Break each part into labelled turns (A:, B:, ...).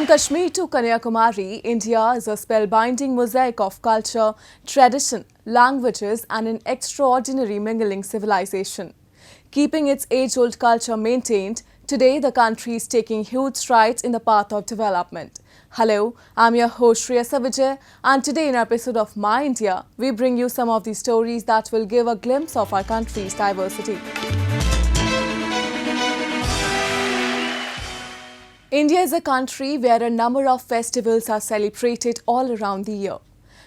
A: From Kashmir to Kanyakumari, India is a spellbinding mosaic of culture, tradition, languages and an extraordinary mingling civilization. Keeping its age-old culture maintained, today the country is taking huge strides in the path of development. Hello, I'm your host Shreya Savijay, and today in our episode of My India, we bring you some of the stories that will give a glimpse of our country's diversity. India is a country where a number of festivals are celebrated all around the year.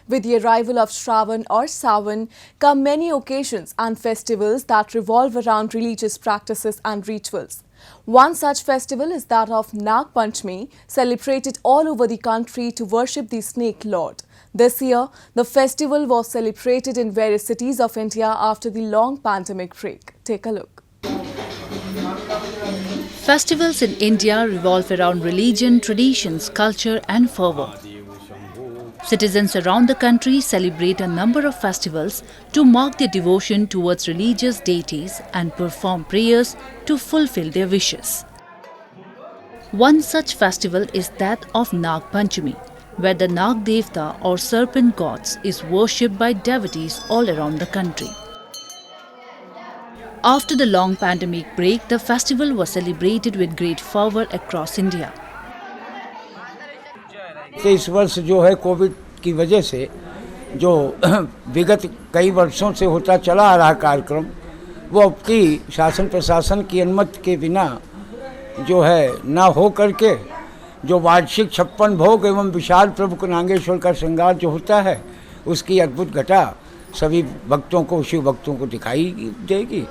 A: With the arrival of Shravan or Sawan come many occasions and festivals that revolve around religious practices and rituals. One such festival is that of Nag Panchami, celebrated all over the country to worship the snake lord. This year, the festival was celebrated in various cities of India after the long pandemic break. Take a look.
B: Festivals in India revolve around religion, traditions, culture and fervour. Citizens around the country celebrate a number of festivals to mark their devotion towards religious deities and perform prayers to fulfill their wishes. One such festival is that of Nag Panchami, where the Nag Devta or serpent gods is worshipped by devotees all around the country. After the long pandemic break, the festival was celebrated with great fervour across India.
C: इस वर्ष जो है Covid की वजह से जो विगत कई वर्षों से होता चला आ रहा कार्यक्रम वो अब की शासन प्रशासन की अनुमति के बिना जो है ना हो करके जो वार्षिक 56 भोग एवं विशाल प्रभु नागेश्वर का श्रृंगार जो होता है उसकी अद्भुत घटा सभी भक्तों को शिव भक्तों को दिखाई देगी.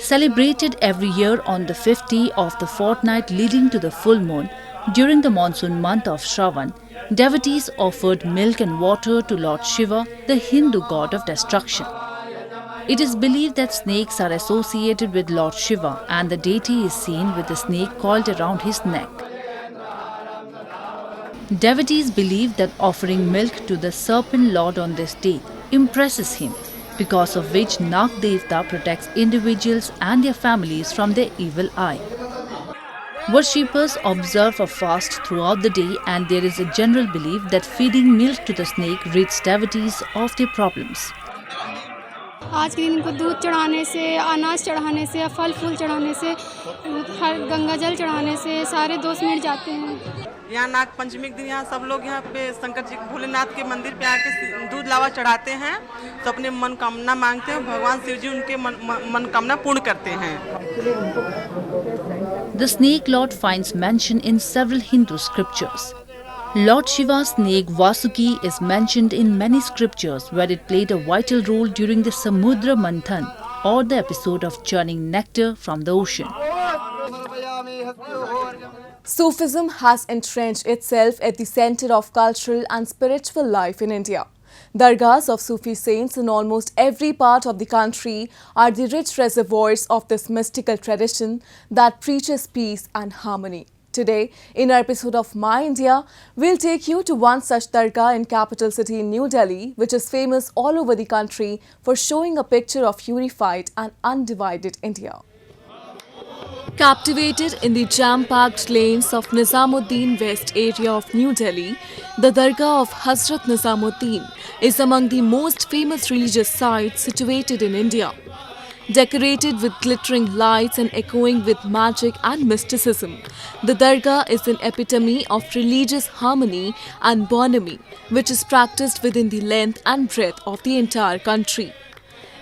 B: Celebrated every year on the 50th of the fortnight leading to the full moon, during the monsoon month of Shravan, devotees offered milk and water to Lord Shiva, the Hindu god of destruction. It is believed that snakes are associated with Lord Shiva and the deity is seen with a snake coiled around his neck. Devotees believe that offering milk to the serpent lord on this day impresses him, because of which Nag Devta protects individuals and their families from their evil eye. Worshippers observe a fast throughout the day and there is a general belief that feeding milk to the snake rids devotees of their problems.
D: आज के दिन इनको दूध चढ़ाने से, अनाज चढ़ाने से, फल फूल चढ़ाने से, हर गंगा जल चढ़ाने से सारे दोष मिट जाते हैं.
E: यहाँ नाग पंचमी के दिन यहाँ सब लोग यहाँ पे शंकर जी भोलेनाथ के मंदिर पे आके दूध लावा चढ़ाते हैं तो अपने मनोकामना मांगते हैं. भगवान शिव जी उनके मनोकामना पूर्ण करते हैं.
B: The snake lord finds mention in several Hindu scriptures. Lord Shiva's snake Vasuki is mentioned in many scriptures where it played a vital role during the Samudra Manthan or the episode of churning nectar from the ocean.
A: Sufism has entrenched itself at the center of cultural and spiritual life in India. Dargahs of Sufi saints in almost every part of the country are the rich reservoirs of this mystical tradition that preaches peace and harmony. Today, in our episode of My India, we'll take you to one such dargah in capital city New Delhi, which is famous all over the country for showing a picture of unified and undivided India. Captivated in the jam-packed lanes of Nizamuddin West area of New Delhi, the Dargah of Hazrat Nizamuddin is among the most famous religious sites situated in India. Decorated with glittering lights and echoing with magic and mysticism, the Dargah is an epitome of religious harmony and bonhomie, which is practiced within the length and breadth of the entire country.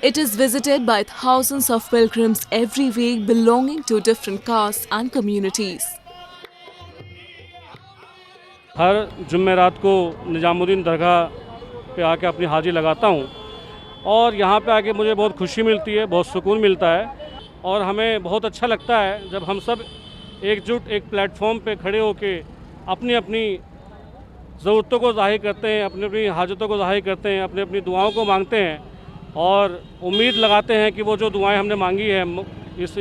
A: It is visited by thousands of pilgrims every week belonging to different castes and communities.
F: हर जुम्मेरात को निजामुद्दीन दरगाह पे आके अपनी हाजिरी लगाता हूँ और यहाँ पे आके मुझे बहुत खुशी मिलती है, बहुत सुकून मिलता है और हमें बहुत अच्छा लगता है जब हम सब एकजुट एक प्लेटफॉर्म पे खड़े होके अपनी अपनी ज़रूरतों को ज़ाहिर करते हैं, अपनी अपनी हाजतों को ज़ाहिर करते हैं, अपनी अपनी दुआओं को मांगते हैं और उम्मीद लगाते हैं कि वो जो दुआएं हमने मांगी है इस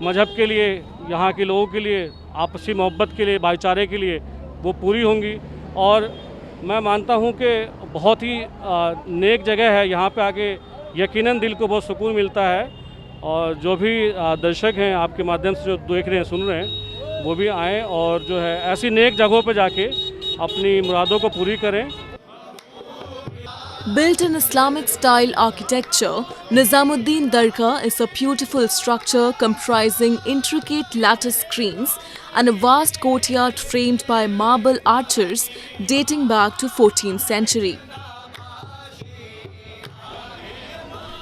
F: मज़हब के लिए, यहाँ के लोगों के लिए, आपसी मोहब्बत के लिए, भाईचारे के लिए वो पूरी होंगी. और मैं मानता हूँ कि बहुत ही नेक जगह है. यहाँ पे आके यकीनन दिल को बहुत सुकून मिलता है और जो भी दर्शक हैं आपके माध्यम से जो देख रहे हैं, सुन रहे हैं, वो भी आएँ और जो है ऐसी नेक जगहों पर जाके अपनी मुरादों को पूरी करें।
A: Built in Islamic style architecture, Nizamuddin Dargah is a beautiful structure comprising intricate lattice screens and a vast courtyard framed by marble arches dating back to 14th century.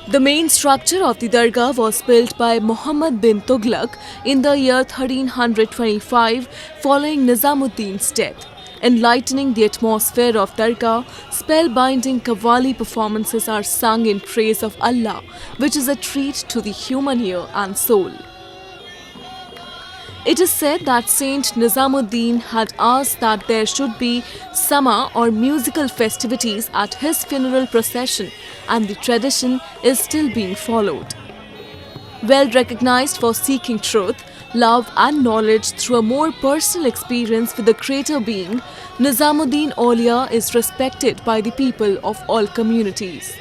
A: The main structure of the Dargah was built by Muhammad bin Tughlaq in the year 1325 following Nizamuddin's death. Enlightening the atmosphere of Dargah, spellbinding Qawwali performances are sung in praise of Allah, which is a treat to the human ear and soul. It is said that Saint Nizamuddin had asked that there should be sama or musical festivities at his funeral procession, and the tradition is still being followed. Well recognized for seeking truth, love and knowledge through a more personal experience with the Creator being, Nizamuddin Aulia is respected by the people of all communities.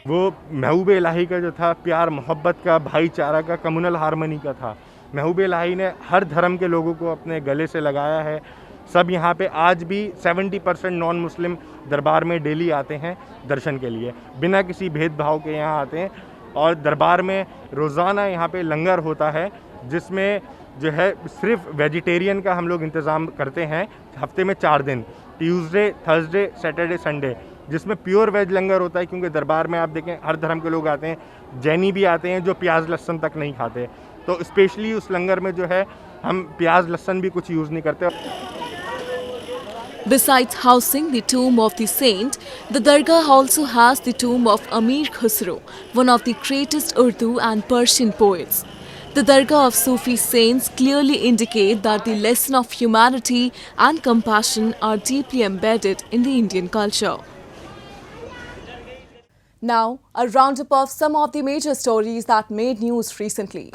G: वो महबूब इलाही का जो था, प्यार मोहब्बत का, भाईचारा का, communal harmony का था। महबूब इलाही ने हर धर्म के लोगों को अपने गले से लगाया है। सब यहाँ पे आज भी 70% नॉन मुस्लिम दरबार में डेली आते हैं दर्शन के लिए, बिना किसी भेदभाव के यहाँ आते हैं। और दरबार में रोज़ाना यहाँ पे लंगर होता है, जिसमें जो है सिर्फ वेजिटेरियन का हम लोग इंतज़ाम करते हैं हफ्ते में 4 दिन, ट्यूसडे, थर्सडे, सैटरडे, संडे, जिसमें प्योर वेज लंगर होता है। क्योंकि दरबार में आप देखें हर धर्म के लोग आते हैं, जैनी भी आते हैं जो प्याज लहसुन तक नहीं खाते, तो स्पेशली उस लंगर में जो है हम प्याज लहसुन भी कुछ यूज़ नहीं करते।
A: Besides housing the tomb of the saint, the Dargah also has the tomb of Amir Khusro, one of the greatest Urdu and Persian poets. The Dargah of Sufi saints clearly indicate that the lesson of humanity and compassion are deeply embedded in the Indian culture. Now, a roundup of some of the major stories that made news recently.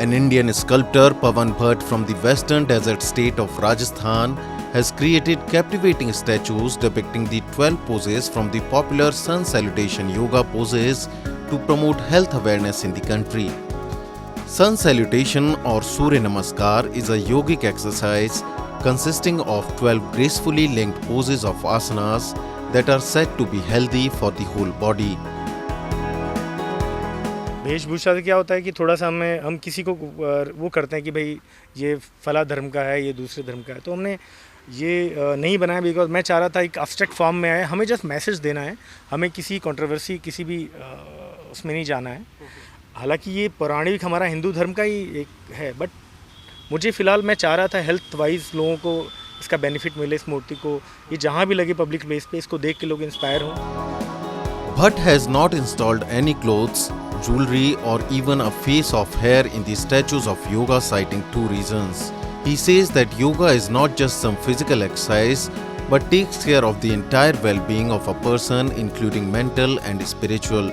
H: An Indian sculptor, Pawan Bhatt from the western desert state of Rajasthan, has created captivating statues depicting the 12 poses from the popular sun salutation yoga poses to promote health awareness in the country. Sun salutation or Surya Namaskar is a yogic exercise consisting of 12 gracefully linked poses of asanas that are said to be healthy for the whole body.
I: वेशभूषा से क्या होता है कि थोड़ा सा हम किसी को वो करते हैं कि भाई ये फला धर्म का है, ये दूसरे धर्म का है, तो हमने ये नहीं बनाया बिकॉज मैं चाह रहा था एक एब्स्ट्रैक्ट फॉर्म में आए, हमें जस्ट मैसेज देना है, हमें किसी कंट्रोवर्सी किसी भी उसमें नहीं जाना है। हालांकि ये पौराणिक हमारा हिंदू धर्म का ही एक है, बट मुझे फ़िलहाल मैं चाह रहा था हेल्थ वाइज लोगों को इसका बेनिफिट मिले, इस मूर्ति को ये जहाँ भी लगे पब्लिक प्लेस पे इसको देख के लोग इंस्पायर हों।
H: Bhatt has not installed any clothes, jewelry or even a face of hair in the statues of yoga, citing 2 reasons. He says that yoga is not just some physical exercise but takes care of the entire well-being of a person, including mental and spiritual.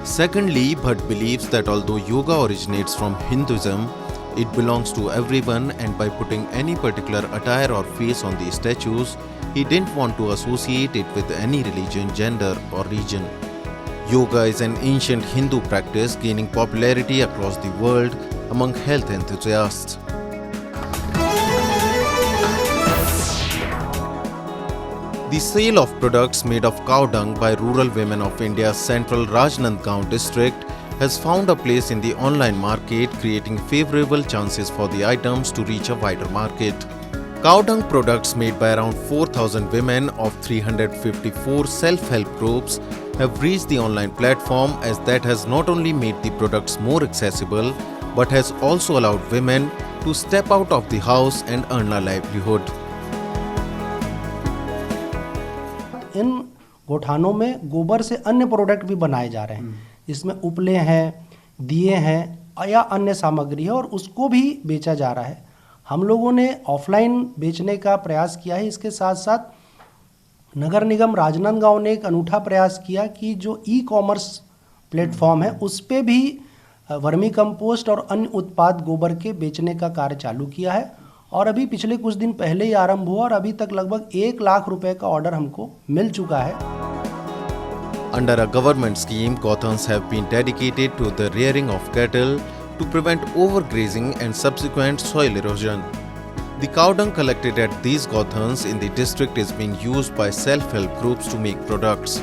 H: Secondly, Bhatt believes that although yoga originates from Hinduism, it belongs to everyone, and by putting any particular attire or face on the statues, he didn't want to associate it with any religion, gender or region. Yoga is an ancient Hindu practice gaining popularity across the world among health enthusiasts. The sale of products made of cow dung by rural women of India's central Rajnandgaon district has found a place in the online market, creating favorable chances for the items to reach a wider market. Cow dung products made by around 4,000 women of 354 self-help groups have reached the online platform, as that has not only made the products more accessible but has also allowed women to step out of the house and earn a livelihood.
J: इन गोठानों में गोबर से अन्य product भी बनाए जा रहे हैं, इसमें उपले हैं, दिए हैं या अन्य सामग्री है और उसको भी बेचा जा रहा है। हम लोगों ने ऑफलाइन बेचने का प्रयास किया है। इसके साथ साथ नगर निगम राजनांदगांव ने एक अनूठा प्रयास किया कि जो ई-कॉमर्स प्लेटफॉर्म है उस पे भी वर्मी कंपोस्ट और अन्य उत्पाद गोबर के बेचने का कार्य चालू किया है और अभी पिछले कुछ दिन पहले ही आरंभ हुआ और अभी तक लगभग 1 लाख रुपए का ऑर्डर हमको मिल चुका है।
H: Under a government scheme, gauthans have been dedicated to the rearing of cattle to prevent overgrazing and subsequent soil erosion. The cow dung collected at these gauthans in the district is being used by self-help groups to make products.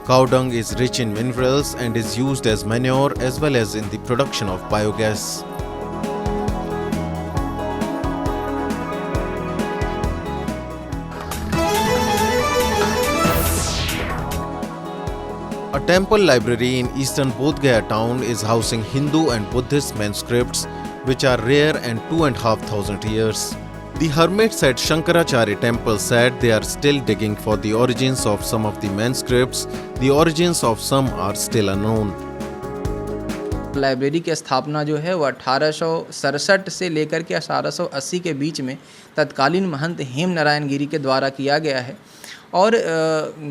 H: Cow dung is rich in minerals and is used as manure as well as in the production of biogas. A temple library in eastern Bodh Gaya town is housing Hindu and Buddhist manuscripts which are rare and 2,500 years. The hermits at Shankaracharya temple said they are still digging for the origins of some of the manuscripts. The origins of some are still unknown.
K: Library की स्थापना जो है वो 1867 से लेकर के 1880 के बीच में तत्कालीन महंत हेम नारायण गिरी के द्वारा किया गया है और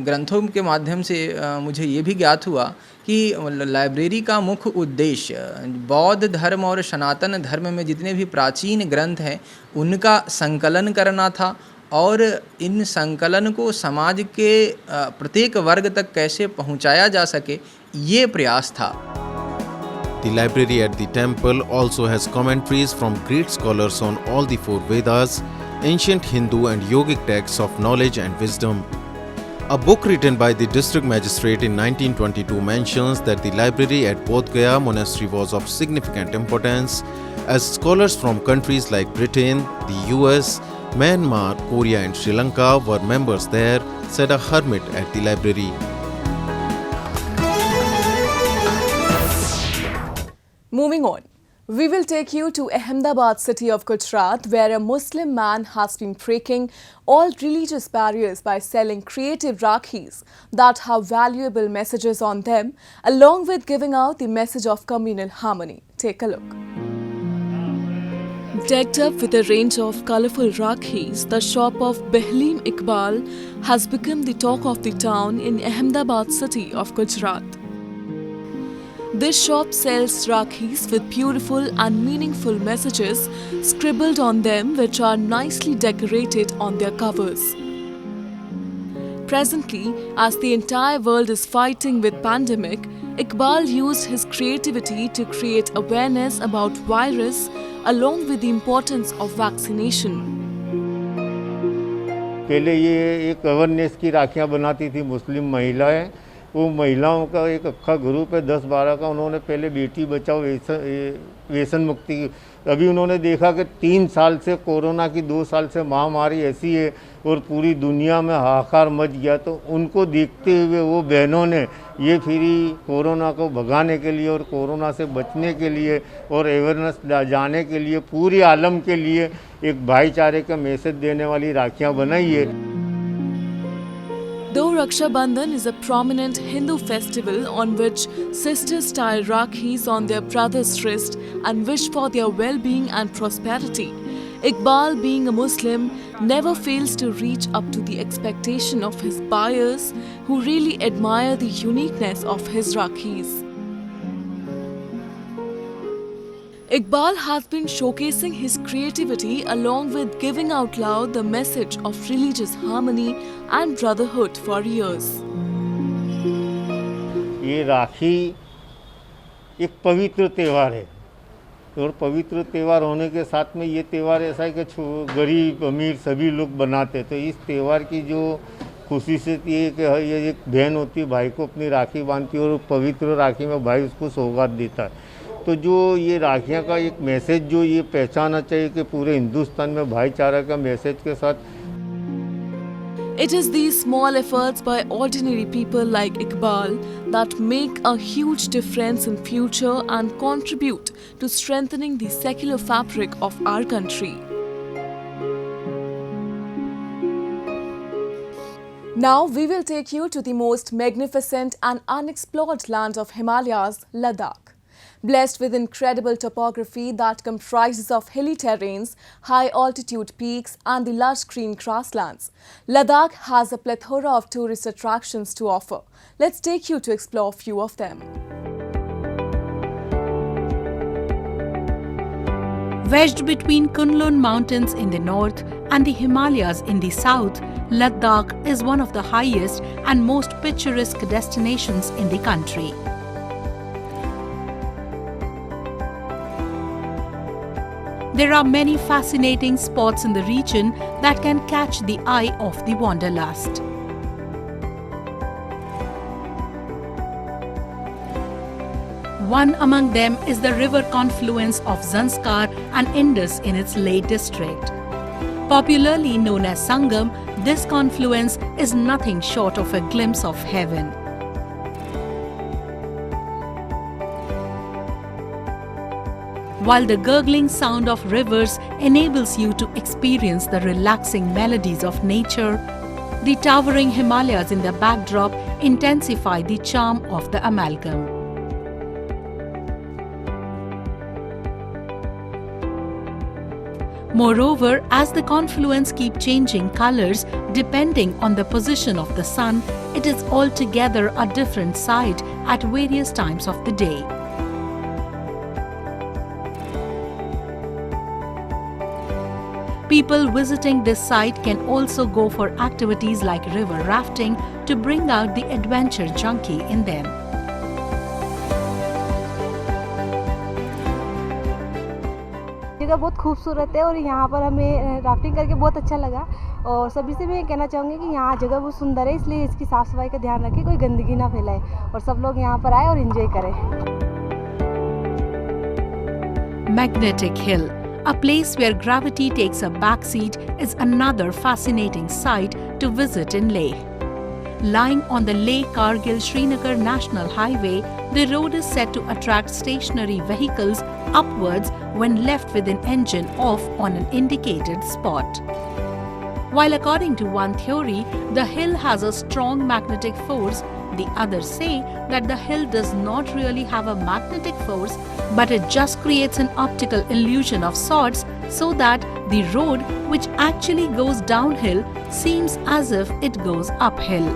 K: ग्रंथों के माध्यम से मुझे ये भी ज्ञात हुआ कि लाइब्रेरी का मुख्य उद्देश्य बौद्ध धर्म और सनातन धर्म में जितने भी प्राचीन ग्रंथ हैं उनका संकलन करना था और इन संकलन को समाज के प्रत्येक वर्ग तक कैसे पहुंचाया जा सके ये प्रयास था.
H: The library at the temple also has commentaries from great scholars on all the four Vedas, ancient Hindu and yogic texts of knowledge and wisdom. A book written by the district magistrate in 1922 mentions that the library at Bodh Gaya monastery was of significant importance as scholars from countries like Britain, the US, Myanmar, Korea and Sri Lanka were members there, said a hermit at the library.
A: Moving on, we will take you to Ahmedabad city of Gujarat, where a Muslim man has been breaking all religious barriers by selling creative Rakhis that have valuable messages on them, along with giving out the message of communal harmony. Take a look. Decked up with a range of colourful Rakhis, the shop of Behleem Iqbal has become the talk of the town in Ahmedabad city of Gujarat. This shop sells Rakhis with beautiful and meaningful messages scribbled on them, which are nicely decorated on their covers. Presently, as the entire world is fighting with pandemic, Iqbal used his creativity to create awareness about virus along with the importance of vaccination.
L: पहले ये एक awareness की राखियाँ बनाती थी मुस्लिम महिलाएं. वो महिलाओं का एक अच्छा ग्रुप है 10-12 का. उन्होंने पहले बेटी बचाओ व्यसन मुक्ति की. अभी उन्होंने देखा कि 3 साल से कोरोना की 2 साल से महामारी ऐसी है और पूरी दुनिया में हाहाकार मच गया, तो उनको देखते हुए वो बहनों ने ये फिर कोरोना को भगाने के लिए और कोरोना से बचने के लिए और अवेयरनेस जाने के लिए पूरे आलम के लिए एक भाईचारे का मैसेज देने वाली राखियाँ बनाई है.
A: Though Raksha Bandhan is a prominent Hindu festival on which sisters tie Rakhis on their brothers' wrist and wish for their well-being and prosperity, Iqbal, being a Muslim, never fails to reach up to the expectation of his buyers who really admire the uniqueness of his Rakhis. Iqbal has been showcasing his creativity along with giving out loud the message of religious harmony and brotherhood for years.
L: ये राखी एक पवित्र त्यौहार है और पवित्र त्यौहार होने के साथ में ये त्यौहार ऐसा है कि गरीब अमीर सभी लोग बनाते. तो इस त्यौहार की जो खुशी से ये कि ये एक बहन होती है भाई को अपनी राखी बांधती है और पवित्र राखी में भाई उसको सौगात देता है. तो जो ये राखियाँ का एक मैसेज जो ये पहचाना चाहिए कि पूरे हिंदुस्तान में भाईचारा का मैसेज के साथ.
A: It is these small efforts by ordinary people like Iqbal that make a huge difference in future and contribute to strengthening the secular fabric of our country. Now we will take you to the most magnificent and unexplored land of Himalayas, Ladakh. Blessed with incredible topography that comprises of hilly terrains, high-altitude peaks and the lush green grasslands, Ladakh has a plethora of tourist attractions to offer. Let's take you to explore a few of them.
B: Wedged between Kunlun Mountains in the north and the Himalayas in the south, Ladakh is one of the highest and most picturesque destinations in the country. There are many fascinating spots in the region that can catch the eye of the wanderlust. One among them is the river confluence of Zanskar and Indus in its Leh district. Popularly known as Sangam, this confluence is nothing short of a glimpse of heaven. While the gurgling sound of rivers enables you to experience the relaxing melodies of nature, the towering Himalayas in the backdrop intensify the charm of the amalgam. Moreover, as the confluence keep changing colors depending on the position of the sun, it is altogether a different sight at various times of the day. People visiting this site can also go for activities like river rafting to bring out the adventure junkie in them.
M: जगह बहुत खूबसूरत है और यहाँ पर हमें rafting करके बहुत अच्छा लगा और सभी से मैं कहना चाहूँगी कि यहाँ जगह बहुत सुंदर है, इसलिए इसकी साफ़ सफाई का ध्यान रखें, कोई गंदगी ना फैलाए और सब लोग यहाँ पर आए और एंजॉय करें।
B: Magnetic Hill, a place where gravity takes a backseat, is another fascinating site to visit in Leh. Lying on the Leh-Kargil-Srinagar National Highway, the road is said to attract stationary vehicles upwards when left with an engine off on an indicated spot. While according to one theory, the hill has a strong magnetic force, the others say that the hill does not really have a magnetic force, but it just creates an optical illusion of sorts so that the road, which actually goes downhill, seems as if it goes uphill.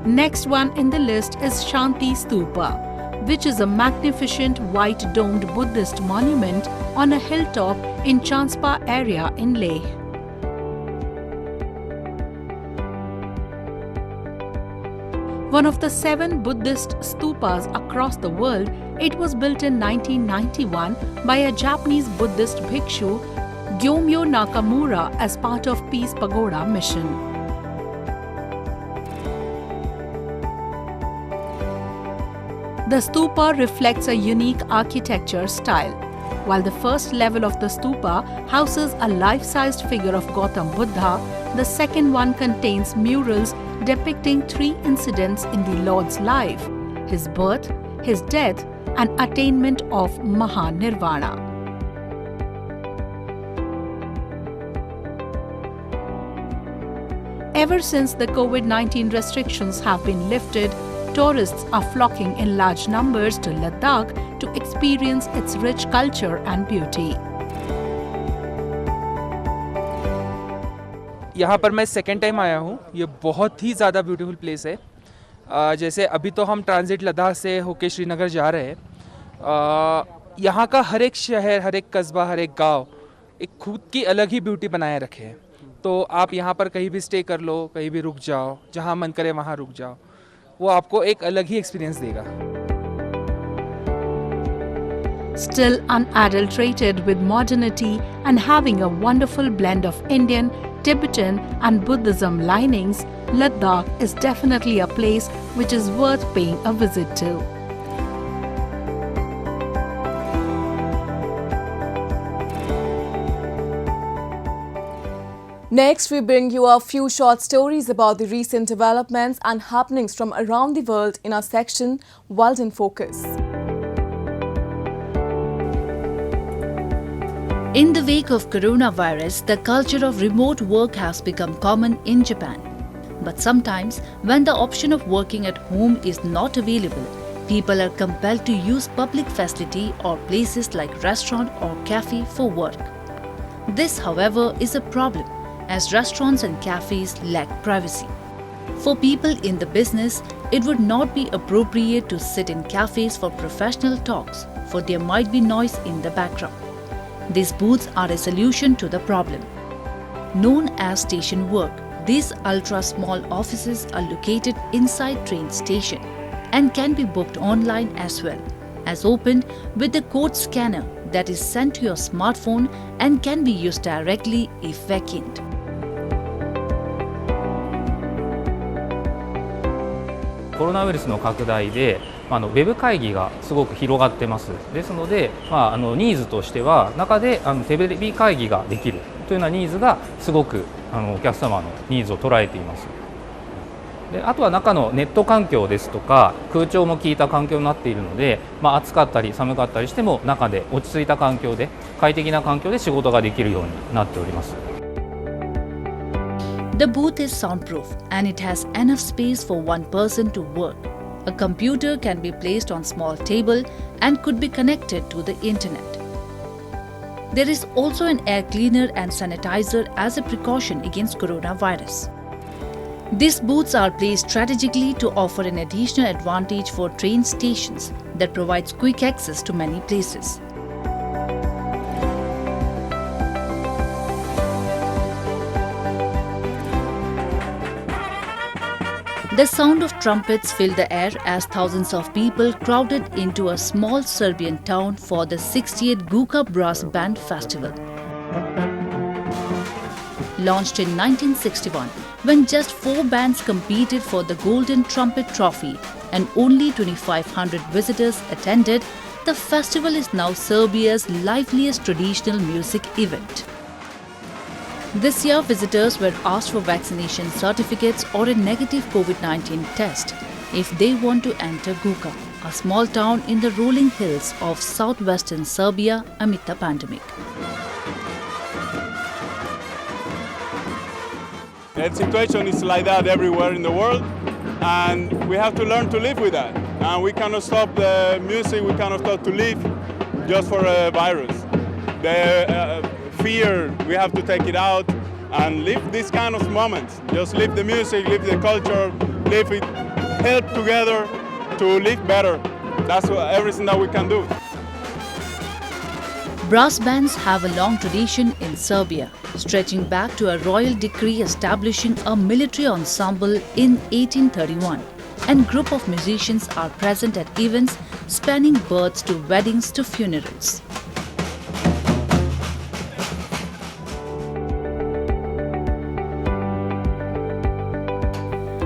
B: Next one in the list is Shanti Stupa, which is a magnificent white domed Buddhist monument on a hilltop in Chanspa area in Leh. One of the 7 Buddhist stupas across the world, it was built in 1991 by a Japanese Buddhist bhikshu, Gyomyo Nakamura, as part of Peace Pagoda mission. The stupa reflects a unique architecture style. While the first level of the stupa houses a life-sized figure of Gautam Buddha, the second one contains murals depicting 3 incidents in the Lord's life: his birth, his death, and attainment of Mahanirvana. Ever since the COVID-19 restrictions have been lifted, tourists are flocking in large numbers to Ladakh to experience its rich culture and beauty.
N: यहाँ पर मैं second time आया हूँ। ये बहुत ही ज़्यादा beautiful place है। जैसे अभी तो हम ट्रांजिट लद्दाख से होके श्रीनगर जा रहे हैं। यहाँ का हर एक शहर, हर एक कस्बा, हर एक गांव एक खुद की अलग ही ब्यूटी बनाए रखे है। तो आप यहाँ पर कहीं भी स्टे कर लो, कहीं भी रुक जाओ, जहाँ मन करे वहाँ रुक जाओ, वो आपको एक अलग ही एक्सपीरियंस देगा।
B: Still unadulterated with modernity and having a wonderful blend of Indian, Tibetan and Buddhism linings, Ladakh is definitely a place which is worth paying a visit to.
A: Next, we bring you a few short stories about the recent developments and happenings from around the world in our section World in Focus.
B: In the wake of coronavirus, the culture of remote work has become common in Japan. But sometimes, when the option of working at home is not available, people are compelled to use public facility or places like restaurant or cafe for work. This, however, is a problem, as restaurants and cafes lack privacy. For people in the business, it would not be appropriate to sit in cafes for professional talks, for there might be noise in the background. These booths are a solution to the problem. Known as station work, these ultra-small offices are located inside train station and can be booked online as well, as opened with the code scanner that is sent to your smartphone and can be used directly if vacant.
O: コロナウイルスの拡大でウェブ会議がすごく広がってます。ですので、ニーズとしては中でテレビ会議ができるというようなニーズがすごくお客様のニーズを捉えています。であとは中のネット環境ですとか空調も効いた環境になっているので、暑かったり寒かったりしても中で落ち着いた環境で快適な環境で仕事ができるようになっております。
B: The booth is soundproof and it has enough space for one person to work. A computer can be placed on small table and could be connected to the internet. There is also an air cleaner and sanitizer as a precaution against coronavirus. These booths are placed strategically to offer an additional advantage for train stations that provides quick access to many places. The sound of trumpets filled the air as thousands of people crowded into a small Serbian town for the 60th Guka Brass Band Festival. Launched in 1961, when just 4 bands competed for the Golden Trumpet Trophy and only 2,500 visitors attended, the festival is now Serbia's liveliest traditional music event. This year, visitors were asked for vaccination certificates or a negative COVID-19 test if they want to enter Guka, a small town in the rolling hills of southwestern Serbia amid the pandemic.
P: The situation is like that everywhere in the world, and we have to learn to live with that. And we cannot stop the music, we cannot stop to live just for a virus. The fear, we have to take it out and live this kind of moments. Just live the music, live the culture, live it, help together to live better. That's everything that we can do.
B: Brass bands have a long tradition in Serbia, stretching back to a royal decree establishing a military ensemble in 1831, and group of musicians are present at events spanning births to weddings to funerals.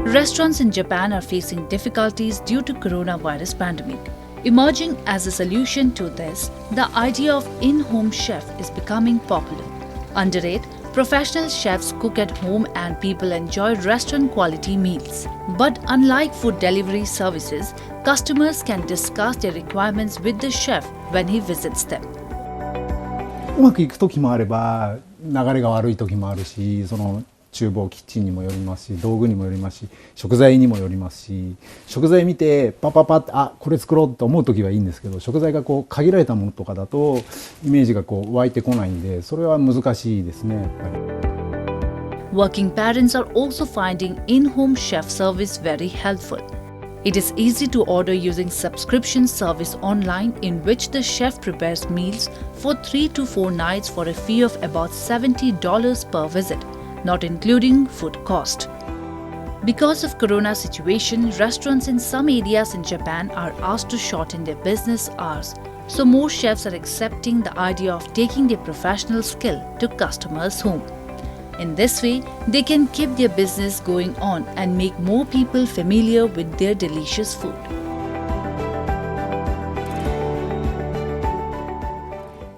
B: Restaurants in Japan are facing difficulties due to coronavirus pandemic. Emerging as a solution to this, the idea of in-home chef is becoming popular. Under it, professional chefs cook at home and people enjoy restaurant quality meals. But unlike food delivery services, customers can discuss their requirements with the chef when he visits them.
Q: うまくいく時もあれば流れが悪い時もあるし、その厨房キッチンにもよりますし、道具にもよりますし、食材にもよりますし、食材見てパパパってこれ作ろうと思う時はいいんですけど、食材が限られたものとかだとイメージが湧いてこないんで、それは難しいですね、やっぱり。
B: Working parents are also finding in-home chef service very helpful. It is easy to order using subscription service online in which the chef prepares meals for 3 to 4 nights for a fee of about $70 per visit, not including food cost. Because of corona situation, restaurants in some areas in Japan are asked to shorten their business hours. So more chefs are accepting the idea of taking their professional skill to customers' home. In this way, they can keep their business going on and make more people familiar with their delicious food.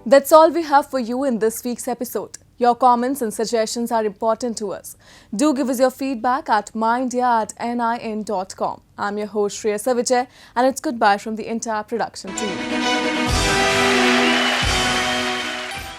A: That's all we have for you in this week's episode. Your comments and suggestions are important to us. Do give us your feedback at myindia@nin.com. I'm your host Shreya Savijay, and it's goodbye from the entire production team.